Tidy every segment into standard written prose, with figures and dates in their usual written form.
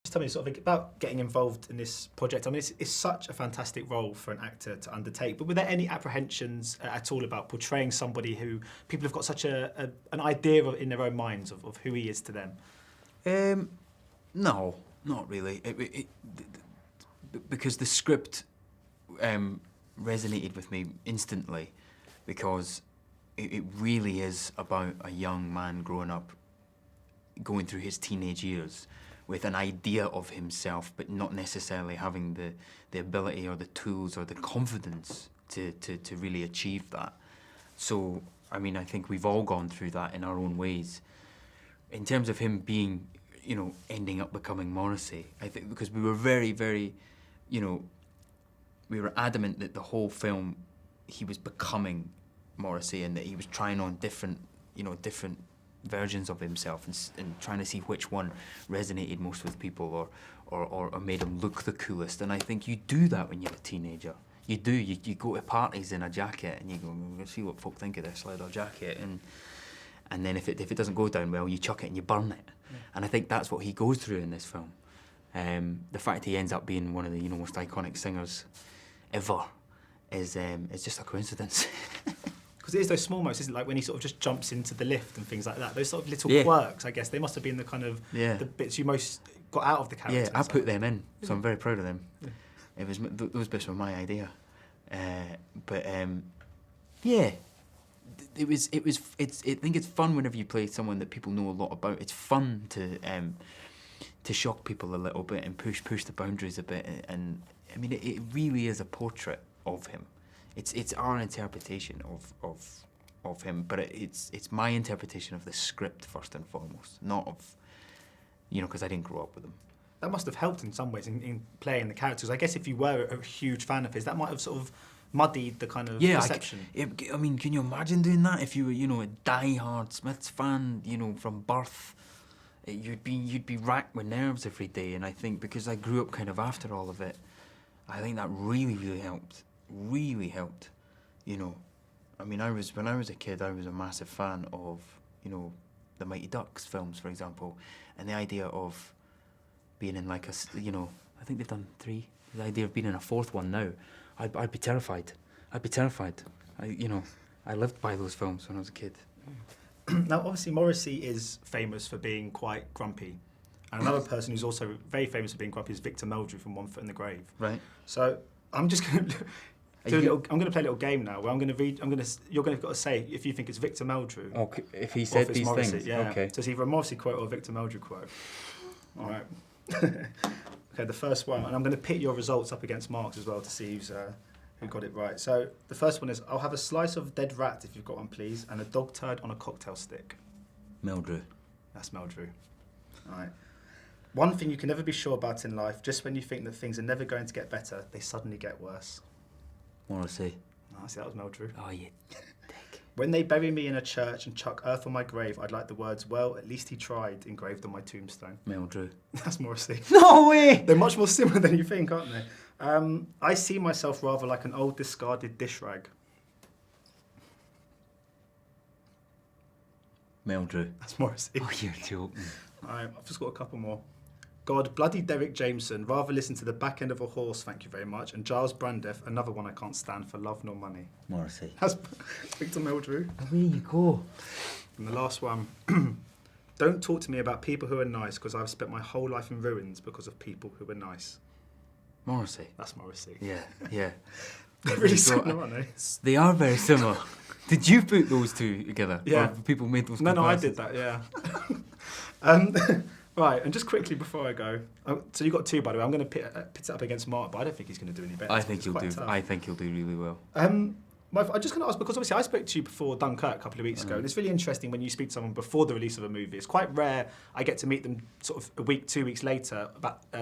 Tell me sort of about getting involved in this project. I mean, it's such a fantastic role for an actor to undertake, but were there any apprehensions at all about portraying somebody who people have got such an idea of in their own minds of who he is to them? No, not really. Because the script resonated with me instantly, because it really is about a young man growing up, going through his teenage years, with an idea of himself, but not necessarily having the ability or the tools or the confidence to really achieve that. So, I mean, I think we've all gone through that in our own ways. In terms of him being, you know, ending up becoming Morrissey, I think because we were very, very, you know, we were adamant that the whole film, he was becoming Morrissey and that he was trying on different, you know, different versions of himself and trying to see which one resonated most with people or made him look the coolest. And I think you do that when you're a teenager. You do. You go to parties in a jacket and you go, we'll see what folk think of this leather jacket. And then if it doesn't go down well, you chuck it and you burn it. Yeah. And I think that's what he goes through in this film. The fact he ends up being one of the most iconic singers ever is just a coincidence. Because it is those small moments, isn't it? Like when he sort of just jumps into the lift and things like that. Those sort of little quirks, I guess, they must have been the kind of the bits you most got out of the character. Yeah, I put them in, so I'm very proud of them. Yeah. It was those bits were my idea, yeah, I think it's fun whenever you play someone that people know a lot about. It's fun to shock people a little bit and push the boundaries a bit. And I mean, it really is a portrait of him. It's our interpretation of him, but it's my interpretation of the script first and foremost, not of, you know, because I didn't grow up with him. That must have helped in some ways in playing the characters. I guess if you were a huge fan of his, that might have sort of muddied the kind of perception. I mean, can you imagine doing that if you were, you know, a die-hard Smiths fan, you know, from birth? You'd be racked with nerves every day, and I think because I grew up kind of after all of it, I think that really helped. Really helped, you know. I mean, when I was a kid, I was a massive fan of, you know, the Mighty Ducks films, for example, and the idea of being in like you know, I think they've done 3. The idea of being in a 4th one now, I'd be terrified. I'd be terrified. I lived by those films when I was a kid. Now, obviously, Morrissey is famous for being quite grumpy, and another person who's also very famous for being grumpy is Victor Meldrew from One Foot in the Grave. Right. So I'm just going to I'm going to play a little game now where you're going to say if you think it's Victor Meldrew. Okay, if he said these Morrissey, things. yeah. Okay. So it's either a Morrissey quote or a Victor Meldrew quote. All right. Okay, the first one, and I'm going to pit your results up against Mark's as well to see who got it right. So the first one is, I'll have a slice of dead rat if you've got one, please, and a dog turd on a cocktail stick. Meldrew. That's Meldrew. All right. One thing you can never be sure about in life, just when you think that things are never going to get better, they suddenly get worse. Morrissey. Oh, see, that was Meldrew. Oh, you dick. When they bury me in a church and chuck earth on my grave, I'd like the words, well, at least he tried, engraved on my tombstone. Meldrew. That's Morrissey. No way! They're much more similar than you think, aren't they? I see myself rather like an old discarded dish rag. Meldrew. That's Morrissey. Oh, you're joking. I've just got a couple more. God, bloody Derek Jameson, rather listen to the back end of a horse, thank you very much. And Giles Brandreth, another one I can't stand for love nor money. Morrissey. That's Victor Meldrew. There you go. And the last one. Don't talk to me about people who are nice, because I've spent my whole life in ruins because of people who are nice. Morrissey. That's Morrissey. Yeah. They're really similar, aren't they? They are very similar. Did you put those two together? Yeah. Or people made those No, I comparisons? did that, yeah. Right, and just quickly before I go, so you got 2, by the way. I'm going to pit it up against Mark, but I don't think he's going to do any better. I think he'll do really well. I'm just going to ask, because obviously I spoke to you before Dunkirk a couple of weeks ago, and it's really interesting when you speak to someone before the release of a movie. It's quite rare I get to meet them sort of a week, 2 weeks later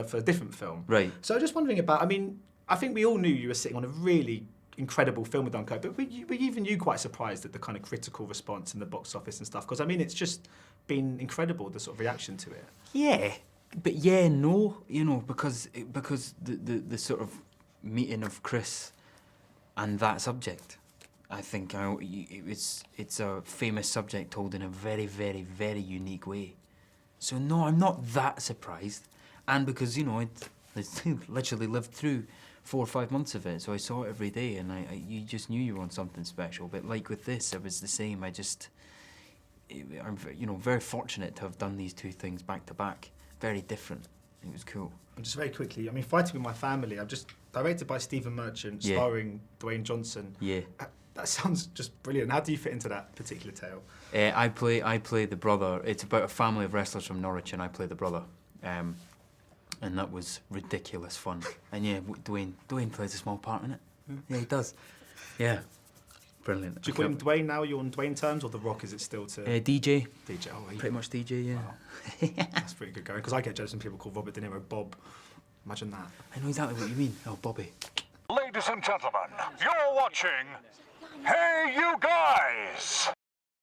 for a different film. Right. So just wondering about, I mean, I think we all knew you were sitting on a really incredible film with Dunkirk, but were even you quite surprised at the kind of critical response in the box office and stuff? Because, I mean, it's just been incredible, the sort of reaction to it. Yeah, but yeah, no, you know, because the sort of meeting of Chris and that subject, I think it's a famous subject told in a very, very, very unique way. So no, I'm not that surprised. and because, you know, I literally lived through 4 or 5 months of it, so I saw it every day, and you just knew you were on something special. But like with this, it was the same. I'm, you know, very fortunate to have done these two things back to back. Very different. It was cool. And just very quickly, I mean, Fighting With My Family, I'm just directed by Stephen Merchant, starring Dwayne Johnson. Yeah. That sounds just brilliant. How do you fit into that particular tale? I play the brother. It's about a family of wrestlers from Norwich, and I play the brother. And that was ridiculous fun. And yeah, Dwayne plays a small part in it. Yeah, he does. Yeah, brilliant. Do you call him Dwayne now? You're on Dwayne terms, or The Rock is it still to... DJ. DJ, oh, Pretty much DJ, yeah. Wow. That's pretty good going, because I get jealous when people call Robert De Niro Bob. Imagine that. I know exactly what you mean. Oh, Bobby. Ladies and gentlemen, you're watching Hey You Guys!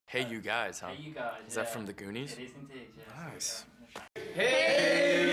Hey You Guys, huh? Hey, you guys. Is that from the Goonies? It is indeed, yeah. Nice. Hey,